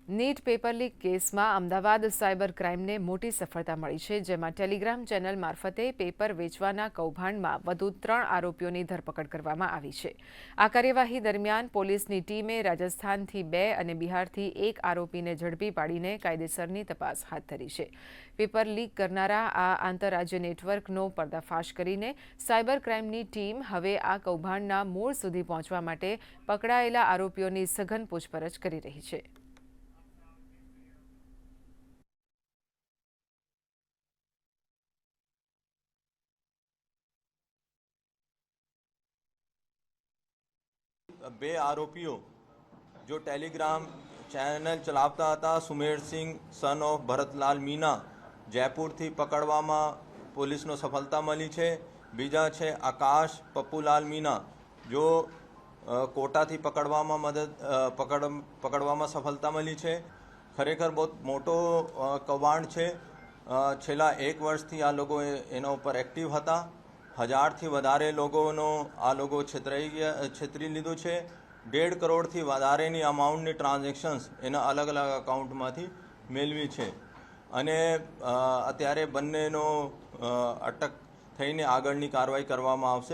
NEET paper leak કેસમાં Ahmedabad cyber ક્રાઇમને મોટી સફળતા મળી છે, જેમાં ટેલિગ્રામ ચેનલ મારફતે પેપર વેચવાના કૌભાંડમાં વધુ 3 આરોપીઓની ધરપકડ કરવામાં આવી છે. આ કાર્યવાહી દરમિયાન પોલીસની ટીમે રાજસ્થાનથી 2 અને બિહારથી 1 આરોપીને ઝડપી પાડીને કાયદેસરની તપાસ હાથ ધરી છે. પેપર લીક કરનારા આ આંતરરાજ્ય નેટવર્કનો પર્દાફાશ કરીને સાયબર ક્રાઇમની ટીમ હવે આ કૌભાંડના મૂળ સુધી પહોંચવા માટે પકડાયેલા આરોપીઓની સઘન પૂછપરછ કરી રહી છે. બે આરોપીઓ जो टेलीग्राम चैनल चलावता था, सुमेर सिंह सन ऑफ भरतलाल मीना जयपुरથી પકડવામાં પોલીસનો સફળતા મળી છે. બીજા છે આકાશ પપ્પુલાલ મીના જો કોટાથી પકડવામાં સફળતા મળી છે. ખરેખર બહુ મોટો કૌભાંડ છે. છેલ્લા 1 વર્ષથી આ લોકો એના ઉપર એક્ટિવ હતા. 1000થી વધારે લોકોનો આ લોકો છેતરી લીધું છે. 1.5 કરોડથી વધારેની અમાઉન્ટની ટ્રાન્ઝેક્શન્સ એના અલગ અલગ અકાઉન્ટમાંથી મેળવી છે અને અત્યારે બંનેનો અટક થઈને આગળની કાર્યવાહી કરવામાં આવશે.